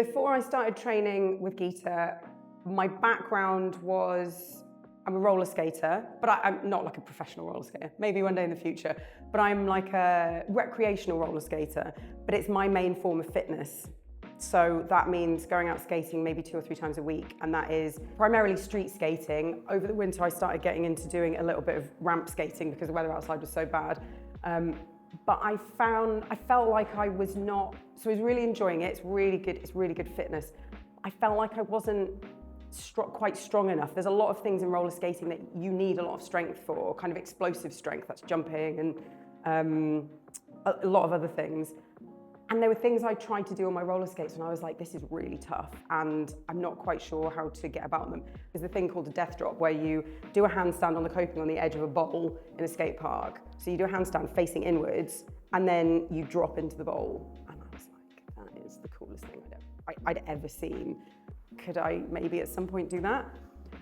Before I started training with Geeta, my background was, I'm a roller skater, but I'm not like a professional roller skater, maybe one day in the future, but I'm like a recreational roller skater, but it's my main form of fitness. So that means going out skating maybe 2 or 3 times a week, and that is primarily street skating. Over the winter, I started getting into doing a little bit of ramp skating because the weather outside was so bad. But I felt like I was not, so I was really enjoying it. It's really good fitness. I felt like I wasn't quite strong enough. There's a lot of things in roller skating that you need a lot of strength for, kind of explosive strength, that's jumping and a lot of other things. And there were things I tried to do on my roller skates and I was like, this is really tough and I'm not quite sure how to get about them. There's a thing called a death drop where you do a handstand on the coping on the edge of a bowl in a skate park. So you do a handstand facing inwards and then you drop into the bowl. And I was like, that is the coolest thing I'd ever seen. Could I maybe at some point do that?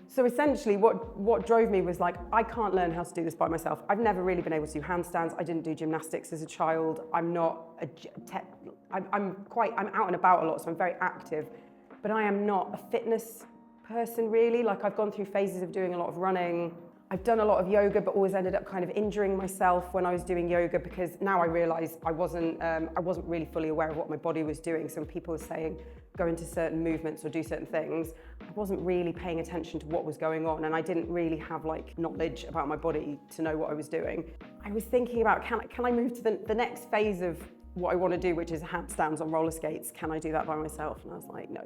So essentially what drove me was like, I can't learn how to do this by myself. I've never really been able to do handstands. I didn't do gymnastics as a child. I'm not I'm out and about a lot, so I'm very active, but I am not a fitness person really. Like I've gone through phases of doing a lot of running. I've done a lot of yoga, but always ended up kind of injuring myself when I was doing yoga because now I realise I wasn't really fully aware of what my body was doing. So when people were saying, go into certain movements or do certain things, I wasn't really paying attention to what was going on and I didn't really have like knowledge about my body to know what I was doing. I was thinking about, can I move to the next phase of what I want to do, which is handstands on roller skates. Can I do that by myself? And I was like, no,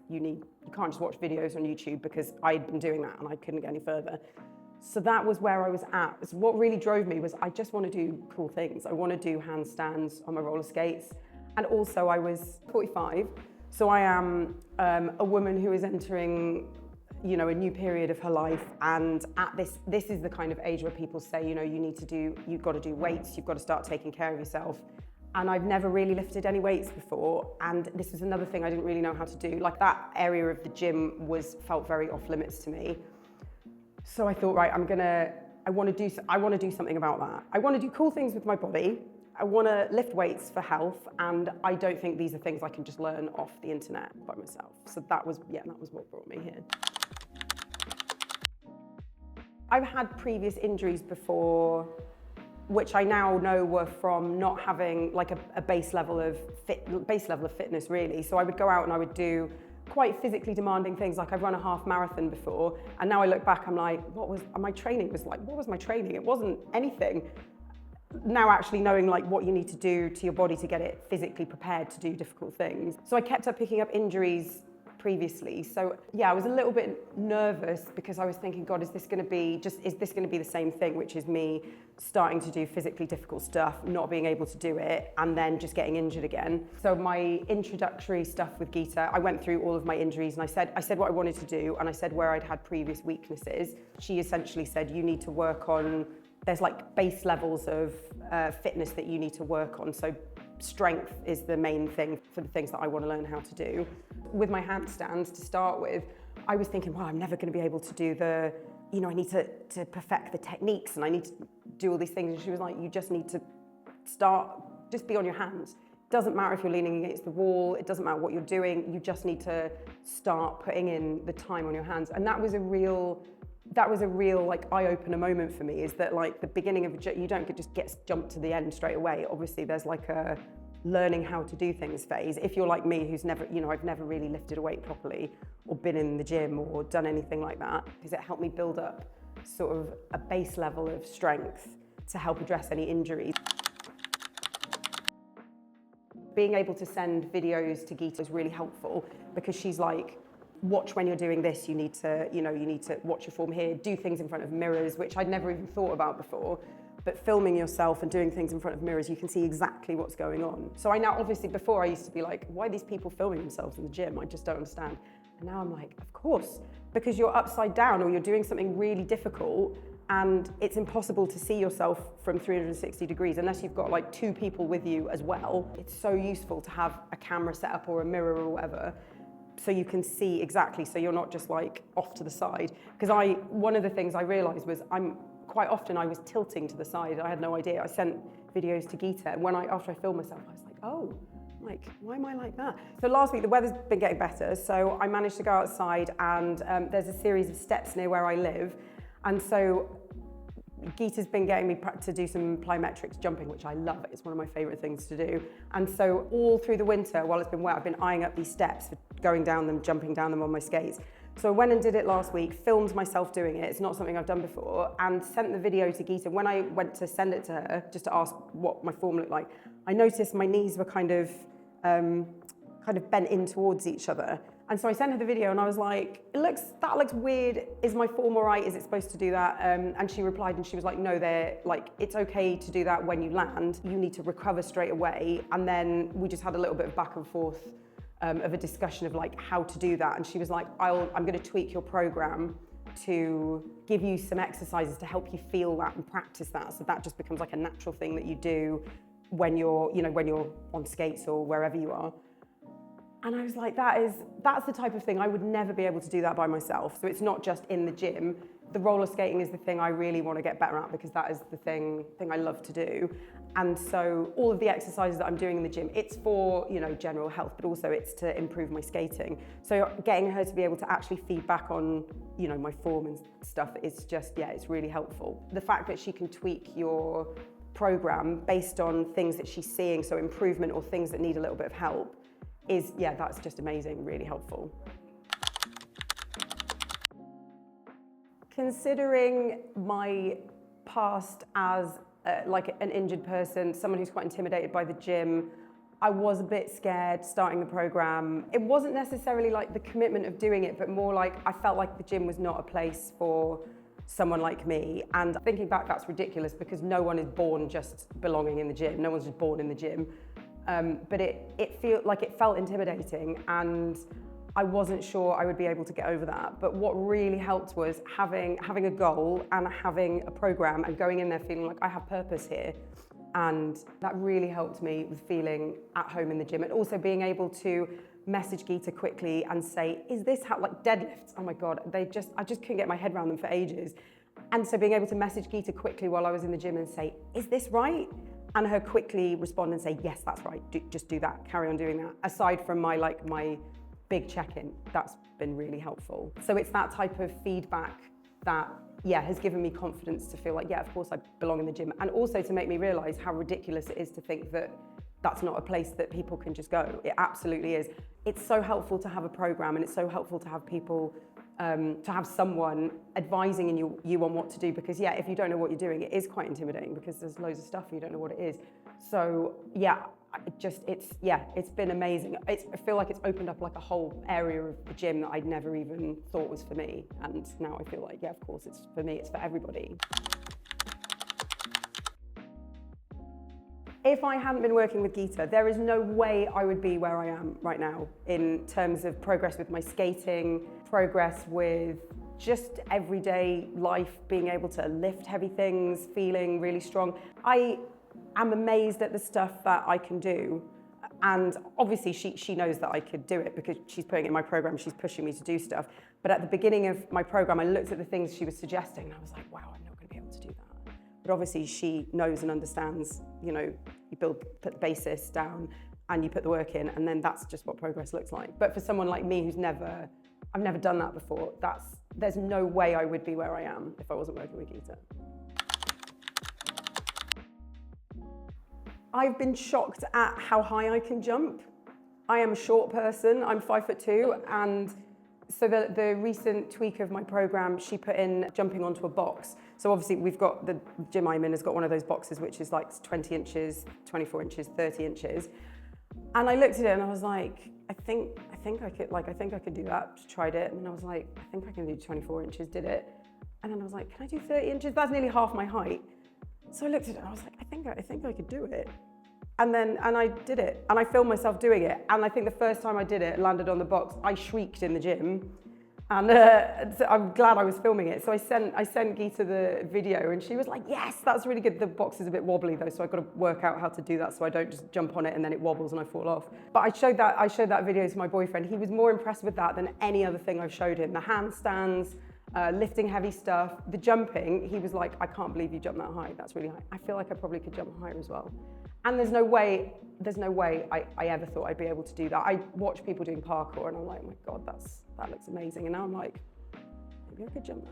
you can't just watch videos on YouTube because I'd been doing that and I couldn't get any further. So that was where I was at. So what really drove me was I just want to do cool things. I want to do handstands on my roller skates. And also I was 45. So I am a woman who is entering, a new period of her life. And at this is the kind of age where people say, you've got to do weights. You've got to start taking care of yourself. And I've never really lifted any weights before. And this was another thing I didn't really know how to do. Like that area of the gym felt very off limits to me. So I thought, right, I want to do something about that. I want to do cool things with my body. I want to lift weights for health. And I don't think these are things I can just learn off the internet by myself. So that was what brought me here. I've had previous injuries before, which I now know were from not having like a base level of fitness really. So I would go out and I would do quite physically demanding things. Like I've run a half marathon before and now I look back, I'm like, what was my training? It wasn't anything. Now actually knowing like what you need to do to your body to get it physically prepared to do difficult things. So I kept up picking up injuries previously. So yeah, I was a little bit nervous because I was thinking, God, is this going to be the same thing, which is me starting to do physically difficult stuff, not being able to do it, and then just getting injured again. So my introductory stuff with Geeta, I went through all of my injuries and I said what I wanted to do and I said where I'd had previous weaknesses. She essentially said, you need to work on, there's like base levels of fitness that you need to work on. So strength is the main thing for the things that I want to learn how to do. With my handstands to start with, I was thinking, well, I'm never going to be able to do I need to perfect the techniques and I need to do all these things. And she was like, you just need to just be on your hands. It doesn't matter if you're leaning against the wall, it doesn't matter what you're doing, you just need to start putting in the time on your hands. And that was a real like eye-opener moment for me, is that like the beginning of you don't just get jumped to the end straight away. Obviously there's like a learning how to do things phase. If you're like me, who's never, I've never really lifted a weight properly or been in the gym or done anything like that, because it helped me build up sort of a base level of strength to help address any injuries. Being able to send videos to Geeta is really helpful because she's like, watch when you're doing this, you need to watch your form here, do things in front of mirrors, which I'd never even thought about before. But filming yourself and doing things in front of mirrors, you can see exactly what's going on. So I now, obviously before I used to be like, why are these people filming themselves in the gym? I just don't understand. And now I'm like, of course, because you're upside down or you're doing something really difficult and it's impossible to see yourself from 360 degrees unless you've got like 2 people with you as well. It's so useful to have a camera set up or a mirror or whatever, so you can see exactly, so you're not just like off to the side. Because one of the things I realized was quite often I was tilting to the side. I had no idea. I sent videos to Geeta and after I filmed myself, I was like, oh, like, why am I like that? So last week, the weather's been getting better. So I managed to go outside and there's a series of steps near where I live. And so Geeta's been getting me to do some plyometrics jumping, which I love. It's one of my favorite things to do. And so all through the winter, while it's been wet, I've been eyeing up these steps, going down them, jumping down them on my skates. So I went and did it last week, filmed myself doing it. It's not something I've done before, and sent the video to Geeta. When I went to send it to her, just to ask what my form looked like, I noticed my knees were kind of bent in towards each other. And so I sent her the video and I was like, that looks weird. Is my form all right? Is it supposed to do that? And she replied and she was like, no, it's okay to do that when you land. You need to recover straight away. And then we just had a little bit of back and forth of a discussion of like how to do that. And she was like, I'm gonna tweak your program to give you some exercises to help you feel that and practice that. So that just becomes like a natural thing that you do when you're on skates or wherever you are. And I was like, that's the type of thing, I would never be able to do that by myself. So it's not just in the gym. The roller skating is the thing I really want to get better at because that is the thing I love to do. And so all of the exercises that I'm doing in the gym, it's for, general health, but also it's to improve my skating. So getting her to be able to actually feed back on, my form and stuff is just, it's really helpful. The fact that she can tweak your program based on things that she's seeing, so improvement or things that need a little bit of help, that's just amazing, really helpful. Considering my past as like an injured person, someone who's quite intimidated by the gym, I was a bit scared starting the program. It wasn't necessarily like the commitment of doing it, but more like I felt like the gym was not a place for someone like me. And thinking back, that's ridiculous because no one is born just belonging in the gym. No one's just born in the gym. But it felt intimidating and I wasn't sure I would be able to get over that. But what really helped was having a goal and having a program and going in there feeling like I have purpose here. And that really helped me with feeling at home in the gym and also being able to message Geeta quickly and say, is this how, like deadlifts, oh my God, I just couldn't get my head around them for ages. And so being able to message Geeta quickly while I was in the gym and say, is this right? And her quickly respond and say, yes, that's right, just do that, carry on doing that. Aside from my big check-in, that's been really helpful. So it's that type of feedback that, has given me confidence to feel like, of course I belong in the gym. And also to make me realize how ridiculous it is to think that that's not a place that people can just go. It absolutely is. It's so helpful to have a program and it's so helpful to have people, to have someone advising you on what to do because if you don't know what you're doing, it is quite intimidating because there's loads of stuff and you don't know what it is. So it's been amazing. I feel like it's opened up like a whole area of the gym that I'd never even thought was for me. And now I feel like, of course it's for me, it's for everybody. If I hadn't been working with Geeta, there is no way I would be where I am right now in terms of progress with my skating, progress with just everyday life, being able to lift heavy things, feeling really strong. I am amazed at the stuff that I can do. And obviously she knows that I could do it because she's putting it in my program, she's pushing me to do stuff. But at the beginning of my program, I looked at the things she was suggesting and I was like, wow, I'm not gonna be able to do that. But obviously she knows and understands, you put the basis down and you put the work in and then that's just what progress looks like. But for someone like me I've never done that before, there's no way I would be where I am if I wasn't working with Geeta. I've been shocked at how high I can jump. I am a short person, I'm 5'2", and so the recent tweak of my program, she put in jumping onto a box. So obviously we've got, the gym I'm in has got one of those boxes which is like 20 inches, 24 inches, 30 inches. And I looked at it and I was like, I think I could do that. Tried it and then I was like, I think I can do 24 inches, did it. And then I was like, can I do 30 inches? That's nearly half my height. So I looked at it and I was like, I think I could do it. And I did it. And I filmed myself doing it. And I think the first time I did it, landed on the box, I shrieked in the gym. And so I'm glad I was filming it. So I sent Geeta the video and she was like, yes, that's really good. The box is a bit wobbly though, so I've got to work out how to do that so I don't just jump on it and then it wobbles and I fall off. But I showed that video to my boyfriend. He was more impressed with that than any other thing I've showed him. The handstands, lifting heavy stuff, the jumping, he was like, I can't believe you jumped that high. That's really high. I feel like I probably could jump higher as well. And there's no way I ever thought I'd be able to do that. I watch people doing parkour and I'm like, oh my God, that looks amazing. And now I'm like, maybe I could jump that.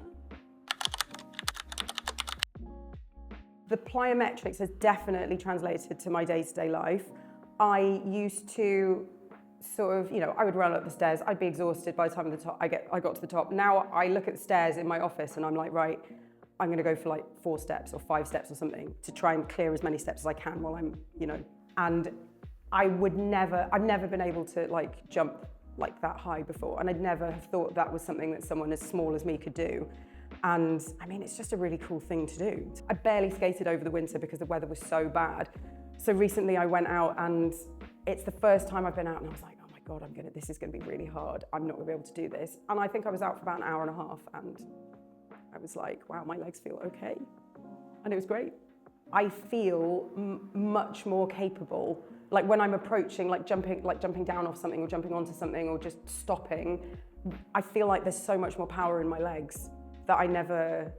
The plyometrics has definitely translated to my day-to-day life. I used to sort of, I would run up the stairs. I'd be exhausted by the time I got to the top. Now I look at the stairs in my office and I'm like, right, I'm going to go for like 4 steps or 5 steps or something to try and clear as many steps as I can while I'm, and I've never been able to like jump like that high before. And I'd never have thought that was something that someone as small as me could do. And I mean, it's just a really cool thing to do. I barely skated over the winter because the weather was so bad. So recently I went out and it's the first time I've been out and I was like, oh my God, this is gonna be really hard. I'm not gonna be able to do this. And I think I was out for about an hour and a half and I was like, wow, my legs feel okay. And it was great. I feel much more capable. Like when I'm approaching, like jumping down off something or jumping onto something or just stopping, I feel like there's so much more power in my legs that I never,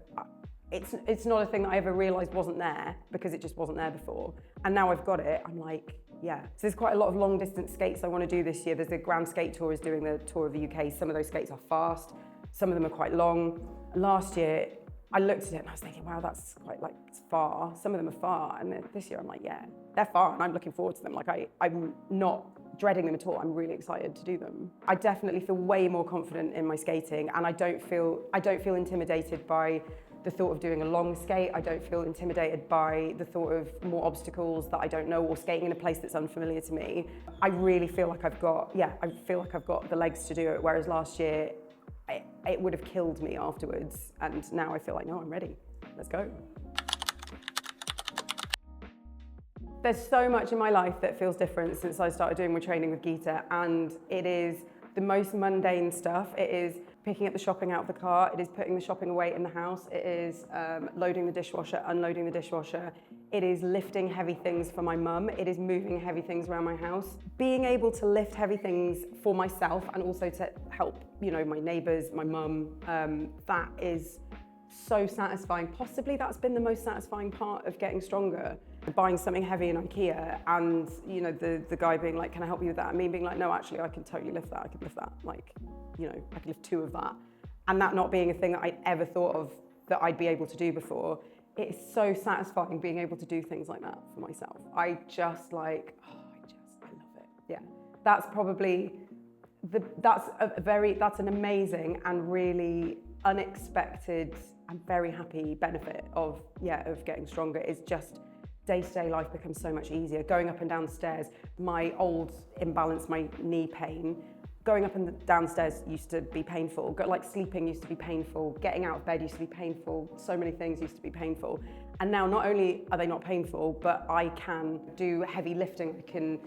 it's not a thing that I ever realized wasn't there because it just wasn't there before. And now I've got it, I'm like, yeah. So there's quite a lot of long distance skates I want to do this year. There's the Grand Skate Tour is doing the tour of the UK. Some of those skates are fast, some of them are quite long. Last year, I looked at it and I was thinking, wow, that's quite like, it's far. Some of them are far. And this year I'm like, yeah, they're far and I'm looking forward to them. Like I'm not dreading them at all. I'm really excited to do them. I definitely feel way more confident in my skating and I don't feel intimidated by the thought of doing a long skate. I don't feel intimidated by the thought of more obstacles that I don't know or skating in a place that's unfamiliar to me. I really feel like I've got the legs to do it. Whereas last year, it would have killed me afterwards. And now I feel like, no, I'm ready. Let's go. There's so much in my life that feels different since I started doing my training with Geeta, and it is the most mundane stuff. It is picking up the shopping out of the car, it is putting the shopping away in the house, it is loading the dishwasher, unloading the dishwasher, it is lifting heavy things for my mum, it is moving heavy things around my house. Being able to lift heavy things for myself and also to help, my neighbours, my mum, that is so satisfying. Possibly that's been the most satisfying part of getting stronger. Buying something heavy in IKEA and the guy being like, can I help you with that? And me being like, no, actually I can totally lift that, I can lift that. Like, I can lift 2 of that. And that not being a thing that I'd ever thought of that I'd be able to do before. It is so satisfying being able to do things like that for myself. I love it. Yeah, that's probably, that's an amazing and really unexpected and very happy benefit of getting stronger. Is just day-to-day life becomes so much easier. Going up and down the stairs, my old imbalance, my knee pain, going up and down the stairs used to be painful. Like sleeping used to be painful. Getting out of bed used to be painful. So many things used to be painful. And now not only are they not painful, but I can do heavy lifting. I can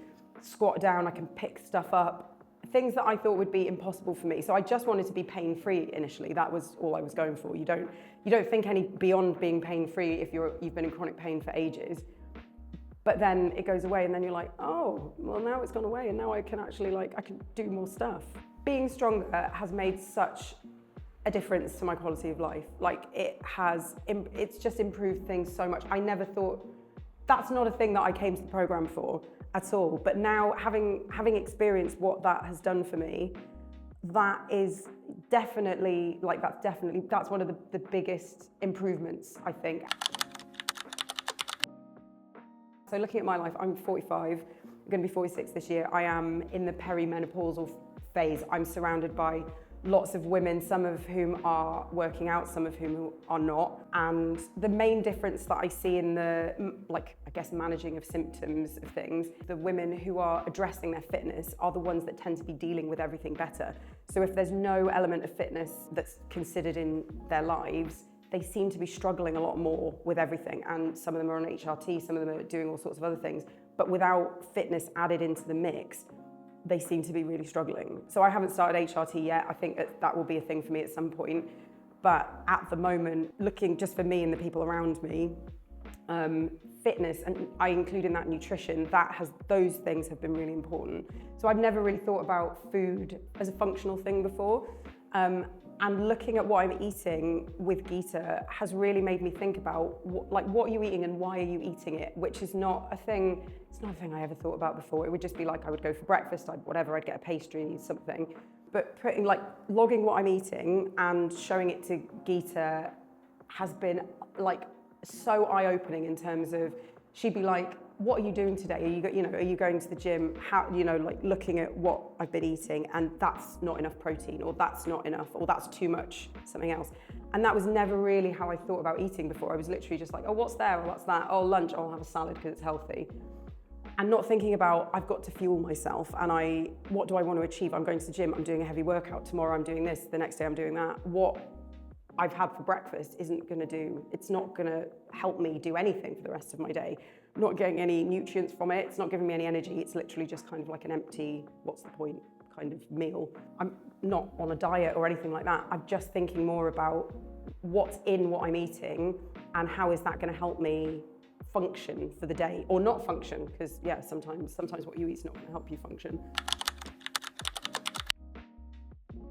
squat down, I can pick stuff up. Things that I thought would be impossible for me. So I just wanted to be pain-free initially. That was all I was going for. You don't think any beyond being pain-free if you've been in chronic pain for ages. But then it goes away and then you're like, oh, well now it's gone away and now I can actually I can do more stuff. Being stronger has made such a difference to my quality of life. It's just improved things so much. I never thought, that's not a thing that I came to the program for at all. But now having experienced what that has done for me, that is definitely, that's one of the biggest improvements, I think. So looking at my life, I'm 45, I'm gonna be 46 this year. I am in the perimenopausal phase. I'm surrounded by lots of women, some of whom are working out, some of whom are not. And the main difference that I see in the, managing of symptoms of things, the women who are addressing their fitness are the ones that tend to be dealing with everything better. So if there's no element of fitness that's considered in their lives, they seem to be struggling a lot more with everything. And some of them are on HRT, some of them are doing all sorts of other things. But without fitness added into the mix, they seem to be really struggling. So I haven't started HRT yet. I think that will be a thing for me at some point. But at the moment, looking just for me and the people around me, fitness, and I include in that nutrition, those things have been really important. So I've never really thought about food as a functional thing before. And looking at what I'm eating with Geeta has really made me think about what are you eating and why are you eating it, which is not a thing, it's not a thing I ever thought about before. It would just be like I would go for breakfast, I'd get a pastry, something. But logging what I'm eating and showing it to Geeta has been like so eye-opening in terms of, she'd be like, what are you doing today? Are you going to the gym? How, like looking at what I've been eating, and that's not enough protein, or that's not enough, or that's too much something else. And that was never really how I thought about eating before. I was literally just like, oh, what's there? Oh, what's that? Oh, lunch, I'll have a salad because it's healthy. And not thinking about, I've got to fuel myself, and what do I want to achieve? I'm going to the gym, I'm doing a heavy workout, tomorrow I'm doing this, the next day I'm doing that. What I've had for breakfast it's not gonna help me do anything for the rest of my day. I'm not getting any nutrients from it, it's not giving me any energy, it's literally just kind of like an empty, what's the point kind of meal. I'm not on a diet or anything like that. I'm just thinking more about what's in what I'm eating and how is that gonna help me function for the day, or not function, because yeah, sometimes what you eat is not gonna help you function.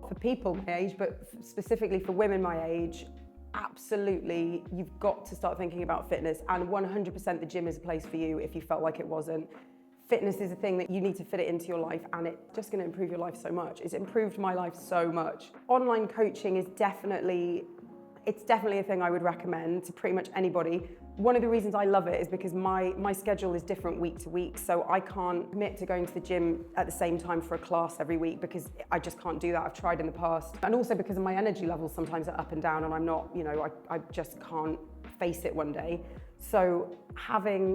For people my age, but specifically for women my age, absolutely, you've got to start thinking about fitness, and 100% the gym is a place for you if you felt like it wasn't. Fitness is a thing that you need to fit it into your life, and it's just going to improve your life so much. It's improved my life so much. Online coaching is definitely a thing I would recommend to pretty much anybody. One of the reasons I love it is because my schedule is different week to week, so I can't commit to going to the gym at the same time for a class every week because I just can't do that. I've tried in the past. And also because of my energy levels sometimes are up and down, and I'm not, I just can't face it one day. So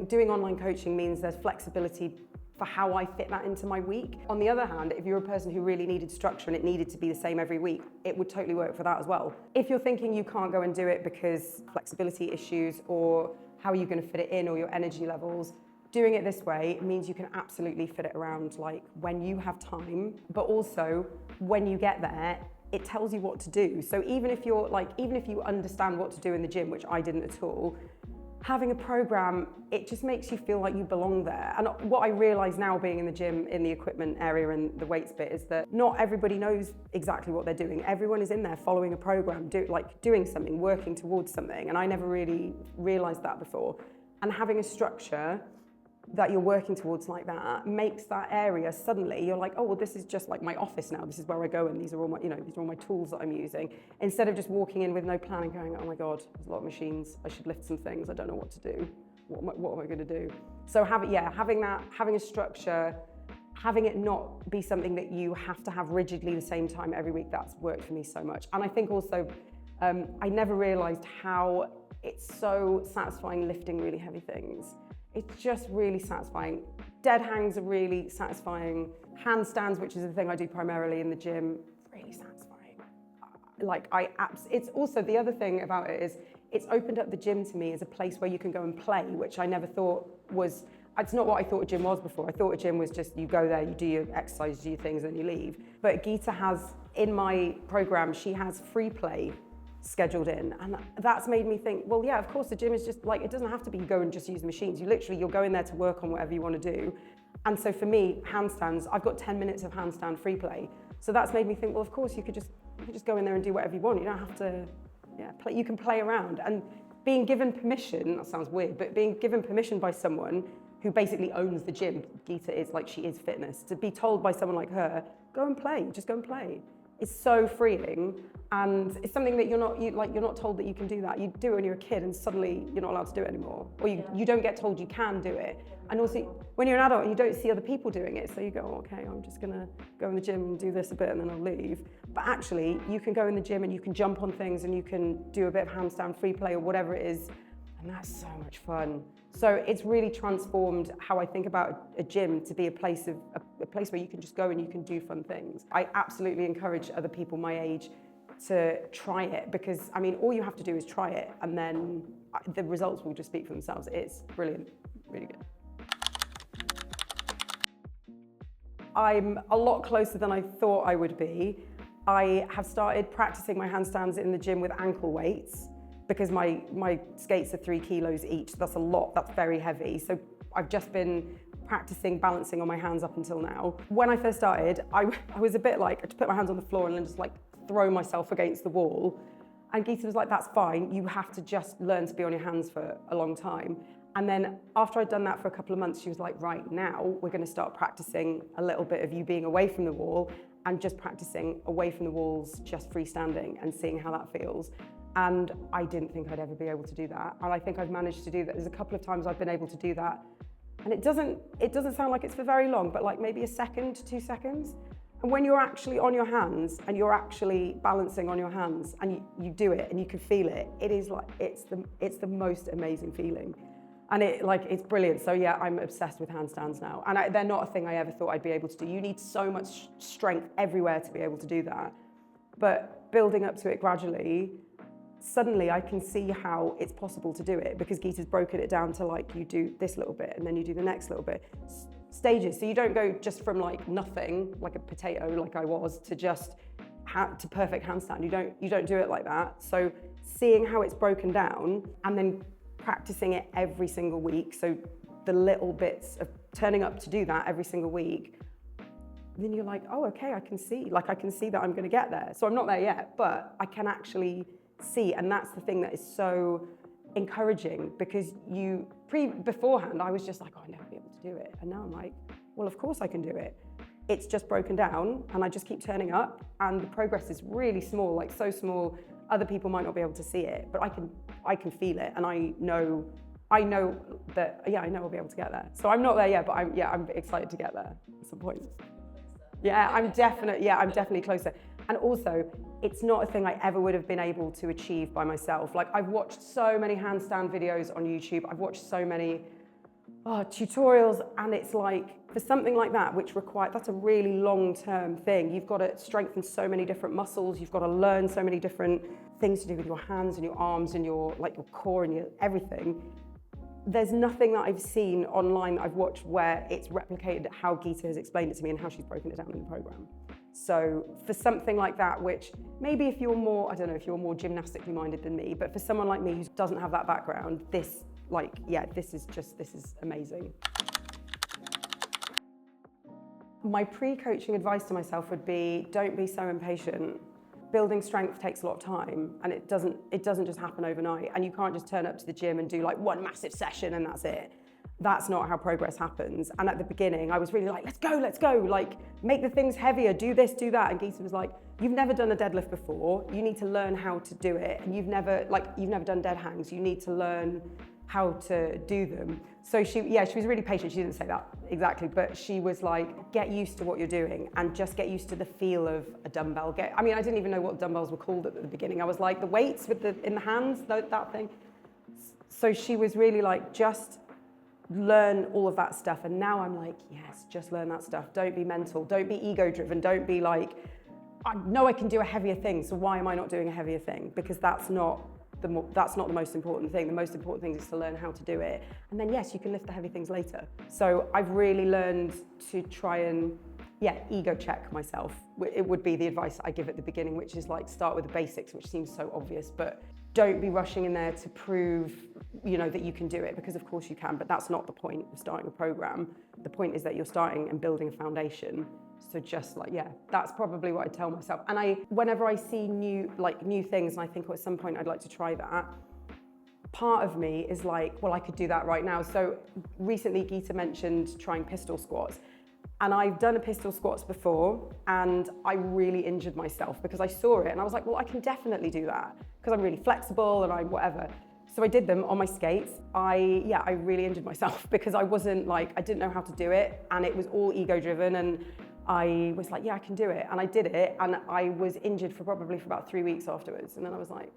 doing online coaching means there's flexibility for how I fit that into my week. On the other hand, if you're a person who really needed structure and it needed to be the same every week, it would totally work for that as well. If you're thinking you can't go and do it because flexibility issues or how are you going to fit it in or your energy levels, doing it this way means you can absolutely fit it around like when you have time, but also when you get there, it tells you what to do. So even if you understand what to do in the gym, which I didn't at all, having a program, it just makes you feel like you belong there. And what I realise now being in the gym, in the equipment area and the weights bit, is that not everybody knows exactly what they're doing. Everyone is in there following a program, doing something, working towards something. And I never really realised that before. And having a structure that you're working towards like that makes that area suddenly, you're like, oh, well, this is just like my office now. This is where I go, and these are all my, these are all my tools that I'm using. Instead of just walking in with no plan and going, oh my God, there's a lot of machines. I should lift some things. I don't know what to do. What am I going to do? So having a structure, having it not be something that you have to have rigidly the same time every week, that's worked for me so much. And I think also, I never realized how it's so satisfying lifting really heavy things. It's just really satisfying. Dead hangs are really satisfying. Handstands, which is the thing I do primarily in the gym, really satisfying. It's also, the other thing about it is it's opened up the gym to me as a place where you can go and play, which I never thought was, it's not what I thought a gym was before. I thought a gym was just, you go there, you do your exercise, do your things, and you leave. But Geeta has, in my program, she has free play scheduled in, and that's made me think, well, yeah, of course the gym is just like, it doesn't have to be you go and just use the machines. You'll go in there to work on whatever you want to do. And so for me, handstands, I've got 10 minutes of handstand free play. So that's made me think, well, of course you could just go in there and do whatever you want. You don't have to, play. You can play around. And being given permission, that sounds weird, but being given permission by someone who basically owns the gym, Geeta is like, she is fitness, to be told by someone like her, go and play, just go and play. It's so freeing, and it's something that you're not told that you can do that. You do it when you're a kid, and suddenly you're not allowed to do it anymore, or you don't get told you can do it. And also, when you're an adult, you don't see other people doing it, so you go, oh, okay, I'm just gonna go in the gym and do this a bit, and then I'll leave. But actually, you can go in the gym and you can jump on things, and you can do a bit of handstand free play or whatever it is, and that's so much fun. So it's really transformed how I think about a gym to be a place where you can just go and you can do fun things. I absolutely encourage other people my age to try it, because I mean, all you have to do is try it, and then the results will just speak for themselves. It's brilliant, really good. I'm a lot closer than I thought I would be. I have started practicing my handstands in the gym with ankle weights, because my skates are 3 kilos each. That's a lot, that's very heavy. So I've just been practicing balancing on my hands up until now. When I first started, I was a bit like, I just put my hands on the floor and then just like throw myself against the wall. And Geeta was like, that's fine. You have to just learn to be on your hands for a long time. And then after I'd done that for a couple of months, she was like, right, now we're going to start practicing a little bit of you being away from the wall and just practicing away from the walls, just freestanding and seeing how that feels. And I didn't think I'd ever be able to do that. And I think I've managed to do that. There's a couple of times I've been able to do that. And it doesn't sound like it's for very long, but like maybe a second, 2 seconds. And when you're actually on your hands and you're actually balancing on your hands and you do it and you can feel it, it is like, it's the most amazing feeling. And it's brilliant. So yeah, I'm obsessed with handstands now. And they're not a thing I ever thought I'd be able to do. You need so much strength everywhere to be able to do that. But building up to it gradually, suddenly I can see how it's possible to do it because Geeta's broken it down to like, you do this little bit and then you do the next little bit. Stages, so you don't go just from like nothing, like a potato like I was, to just to perfect handstand. You don't do it like that. So seeing how it's broken down and then practicing it every single week, so the little bits of turning up to do that every single week, then you're like, oh, okay, I can see that I'm going to get there. So I'm not there yet, but I can actually see, and that's the thing that is so encouraging, because beforehand I was just like, oh, I'll never be able to do it, and now I'm like, well, of course I can do it. It's just broken down and I just keep turning up, and the progress is really small, like so small other people might not be able to see it, but I can feel it, and I know that, yeah, I know I'll be able to get there. So I'm not there yet, but I'm excited to get there at some point. Yeah, I'm definitely closer. And also, it's not a thing I ever would have been able to achieve by myself. Like, I've watched so many handstand videos on YouTube. I've watched so many tutorials, and it's like, for something like that, that's a really long-term thing. You've got to strengthen so many different muscles. You've got to learn so many different things to do with your hands and your arms and your core and your everything. There's nothing that I've seen online that I've watched where it's replicated how Geeta has explained it to me and how she's broken it down in the program. So for something like that, which maybe if you're more, I don't know if you're more gymnastically minded than me, but for someone like me who doesn't have that background, this is amazing. My pre-coaching advice to myself would be, don't be so impatient. Building strength takes a lot of time, and it doesn't just happen overnight, and you can't just turn up to the gym and do like one massive session and that's it. That's not how progress happens. And at the beginning, I was really like, let's go, like make the things heavier, do this, do that. And Geeta was like, you've never done a deadlift before. You need to learn how to do it. And you've never done dead hangs. You need to learn how to do them. So she was really patient. She didn't say that exactly, but she was like, get used to what you're doing and just get used to the feel of a dumbbell. I didn't even know what dumbbells were called at the beginning. I was like, the weights in the hands, that thing. So she was really like, just learn all of that stuff. And now I'm like, yes, just learn that stuff. Don't be mental. Don't be ego driven. Don't be like, I know I can do a heavier thing, so why am I not doing a heavier thing? Because that's not the most important thing. The most important thing is to learn how to do it. And then yes, you can lift the heavy things later. So I've really learned to try and, ego check myself. It would be the advice I give at the beginning, which is like, start with the basics, which seems so obvious, but don't be rushing in there to prove, that you can do it, because of course you can, but that's not the point of starting a program. The point is that you're starting and building a foundation. So just that's probably what I tell myself. And whenever I see new things and I think, at some point I'd like to try that, part of me is like, well, I could do that right now. So recently Geeta mentioned trying pistol squats. And I've done a pistol squats before, and I really injured myself because I saw it and I was like, well, I can definitely do that because I'm really flexible and I'm whatever. So I did them on my skates. I really injured myself because I didn't know how to do it, and it was all ego driven, and I was like, yeah, I can do it. And I did it, and I was injured for about 3 weeks afterwards. And then I was like,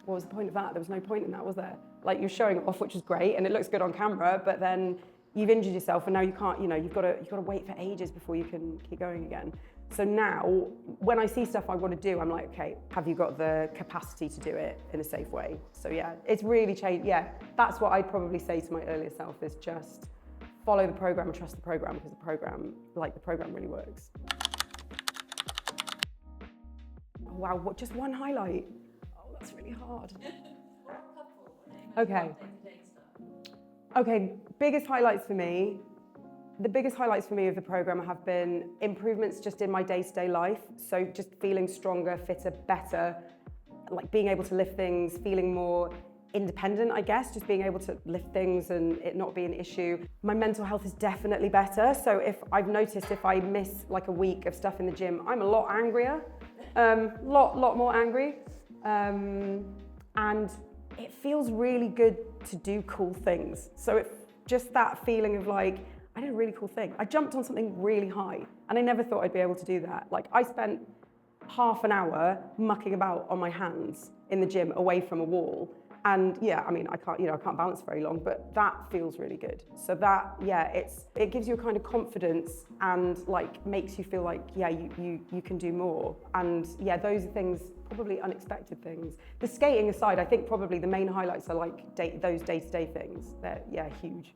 what was the point of that? There was no point in that, was there? Like, you're showing it off, which is great, and it looks good on camera, but then you've injured yourself, and now you can't, you've got to wait for ages before you can keep going again. So now, when I see stuff I want to do, I'm like, okay, have you got the capacity to do it in a safe way? So it's really changed. That's what I'd probably say to my earlier self, is just follow the program and trust the program, because the program really works. Oh, wow, just one highlight? Oh, that's really hard. Okay, biggest highlights for me, The biggest highlights for me of the program have been improvements just in my day-to-day life. So just feeling stronger, fitter, better, like being able to lift things, feeling more independent, I guess, just being able to lift things and it not be an issue. My mental health is definitely better. So if I've noticed if I miss like a week of stuff in the gym, I'm a lot angrier, lot more angry. And it feels really good to do cool things. So it's just that feeling of like, I did a really cool thing. I jumped on something really high and I never thought I'd be able to do that. Like I spent half an hour mucking about on my hands in the gym away from a wall. And yeah, I mean, I can't balance very long, but that feels really good. So that, yeah, it gives you a kind of confidence and like makes you feel like, yeah, you can do more. And yeah, those are things, probably unexpected things. The skating aside, I think probably the main highlights are like those day-to-day things. They're, yeah, huge.